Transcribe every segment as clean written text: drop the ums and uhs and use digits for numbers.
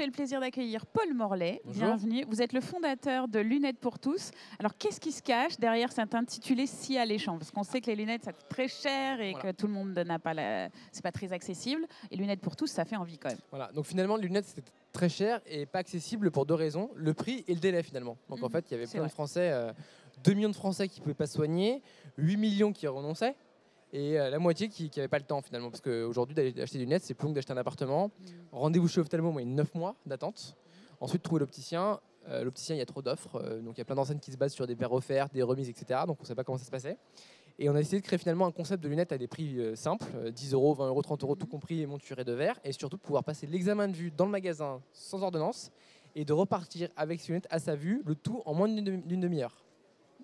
j'ai le plaisir d'accueillir Paul Morlet. Bonjour. Bienvenue. Vous êtes le fondateur de Lunettes pour tous. Alors, qu'est-ce qui se cache derrière cet intitulé si alléchant? Parce qu'on sait que les lunettes, ça coûte très cher et que tout le monde n'a pas c'est pas très accessible. Et Lunettes pour tous, ça fait envie quand même. Voilà, donc finalement, les lunettes, c'était très cher et pas accessible pour deux raisons, le prix et le délai finalement. Donc en fait, il y avait plein de Français, 2 millions de Français qui ne pouvaient pas se soigner, 8 millions qui renonçaient et la moitié qui n'avaient pas le temps finalement. Parce qu'aujourd'hui, d'acheter des lunettes, c'est plus long que d'acheter un appartement. Rendez-vous chez Ophtalmo, il y a 9 mois d'attente. Ensuite, trouver l'opticien. L'opticien, il y a trop d'offres. Donc il y a plein d'enseignes qui se basent sur des paires offertes, des remises, etc. Donc on ne sait pas comment ça se passait. Et on a essayé de créer finalement un concept de lunettes à des prix simples, 10 €, 20 €, 30 €, tout compris, monture et de verre. Et surtout de pouvoir passer l'examen de vue dans le magasin sans ordonnance et de repartir avec ses lunettes à sa vue, le tout en moins d'une demi-heure.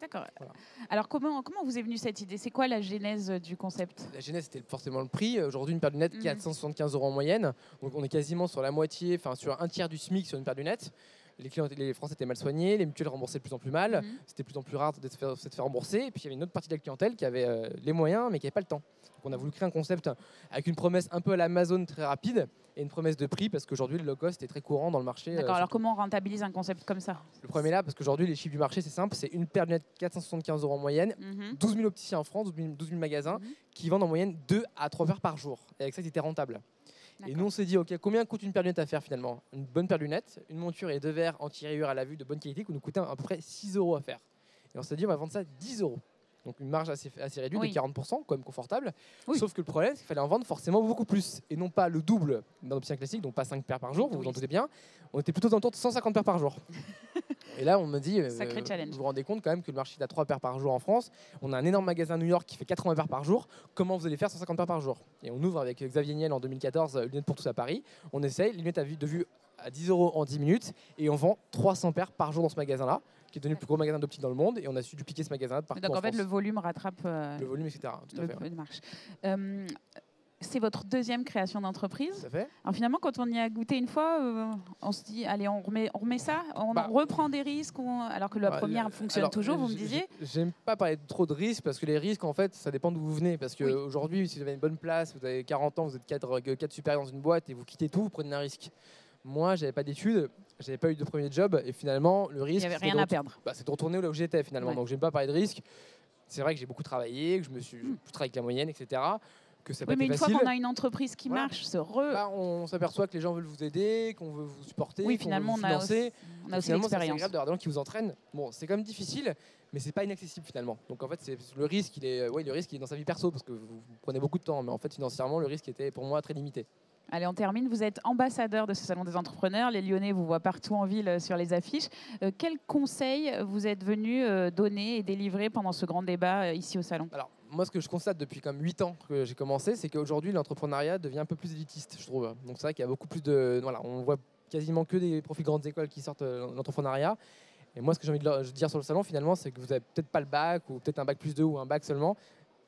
D'accord. Voilà. Alors comment vous est venue cette idée? C'est quoi la genèse du concept? La genèse, c'était forcément le prix. Aujourd'hui, une paire de lunettes, 475 € en moyenne. Donc on est quasiment sur la moitié, enfin sur un tiers du SMIC sur une paire de lunettes. Les Français étaient mal soignés, les mutuelles remboursaient de plus en plus mal, c'était de plus en plus rare de se faire rembourser. Et puis il y avait une autre partie de la clientèle qui avait les moyens mais qui n'avait pas le temps. Donc on a voulu créer un concept avec une promesse un peu à l'Amazon très rapide et une promesse de prix parce qu'aujourd'hui le low cost est très courant dans le marché. D'accord, alors comment on rentabilise un concept comme ça? Le problème est là parce qu'aujourd'hui les chiffres du marché c'est simple, c'est une paire de lunettes 475 € en moyenne, 12 000 opticiens en France, 12 000 magasins qui vendent en moyenne 2 à 3 paires par jour. Et avec ça c'était rentable. Et nous, on s'est dit, OK, combien coûte une paire de lunettes à faire finalement? Une bonne paire de lunettes, une monture et 2 verres anti-rayures à la vue de bonne qualité qui nous coûtait à peu près 6 € à faire. Et on s'est dit, on va vendre ça 10 €. Donc une marge assez réduite de 40%, quand même confortable. Sauf que le problème, c'est qu'il fallait en vendre forcément beaucoup plus. Et non pas le double d'un opticien classique, donc pas 5 paires par jour, vous vous en doutez bien. On était plutôt dans le tour de 150 paires par jour. Et là, on me dit, vous vous rendez compte quand même que le marché est à 3 paires par jour en France. On a un énorme magasin à New York qui fait 80 paires par jour. Comment vous allez faire 150 paires par jour? Et on ouvre avec Xavier Niel en 2014, Lunettes pour tous à Paris. On essaye, les lunettes de vue à 10 € en 10 minutes. Et on vend 300 paires par jour dans ce magasin-là, qui est devenu le plus gros magasin d'optique dans le monde. Et on a su dupliquer ce magasin-là partout en France. Donc en fait, le volume rattrape le volume, etc. Tout à fait. Marche. C'est votre deuxième création d'entreprise. Tout à fait. Alors finalement, quand on y a goûté une fois, on se dit, allez, on remet ça, on reprend des risques, alors que la première fonctionne toujours, vous me disiez. J'aime pas parler de trop de risques, parce que les risques, en fait, ça dépend d'où vous venez. Parce qu'aujourd'hui, si vous avez une bonne place, vous avez 40 ans, vous êtes 4 supérieurs dans une boîte et vous quittez tout, vous prenez un risque. Moi, j'avais pas d'études, j'avais pas eu de premier job, et finalement, le risque, il n'y avait rien à perdre. C'est de retourner là où j'étais finalement. Donc, j'aime pas parler de risques. C'est vrai que j'ai beaucoup travaillé, que je travaille avec la moyenne, etc. Que ça mais une fois qu'on a une entreprise qui marche, on s'aperçoit que les gens veulent vous aider, qu'on veut vous supporter, finalement, qu'on veut vous financer. On a aussi l'expérience. C'est agréable d'avoir des gens qui vous entraînent. Bon, c'est quand même difficile, mais c'est pas inaccessible finalement. Donc en fait, le risque, il est dans sa vie perso parce que vous prenez beaucoup de temps, mais en fait financièrement, le risque était pour moi très limité. Allez, on termine. Vous êtes ambassadeur de ce Salon des entrepreneurs. Les Lyonnais vous voient partout en ville sur les affiches. Quels conseils vous êtes venu donner et délivrer pendant ce grand débat ici au Salon? Alors, moi, ce que je constate depuis comme 8 ans que j'ai commencé, c'est qu'aujourd'hui, l'entrepreneuriat devient un peu plus élitiste, je trouve. Donc c'est vrai qu'il y a beaucoup plus de... Voilà, on voit quasiment que des profils grandes écoles qui sortent l'entrepreneuriat. Et moi, ce que j'ai envie de dire sur le salon, finalement, c'est que vous n'avez peut-être pas le bac, ou peut-être un bac plus 2 ou un bac seulement.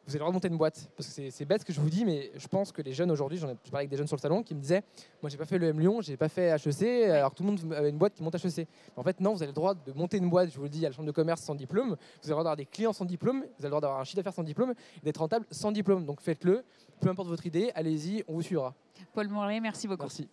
Vous allez remonter une boîte. Parce que c'est bête ce que je vous dis, mais je pense que les jeunes aujourd'hui, je parlais avec des jeunes sur le salon qui me disaient, moi j'ai pas fait le M Lyon, j'ai pas fait HEC, alors que tout le monde avait une boîte qui monte HEC. Mais en fait non, vous avez le droit de monter une boîte, je vous le dis, à la chambre de commerce sans diplôme, vous avez le droit d'avoir des clients sans diplôme, vous avez le droit d'avoir un chiffre d'affaires sans diplôme, et d'être rentable sans diplôme. Donc faites-le, peu importe votre idée, allez-y, on vous suivra. Paul Morlet, merci beaucoup. Merci.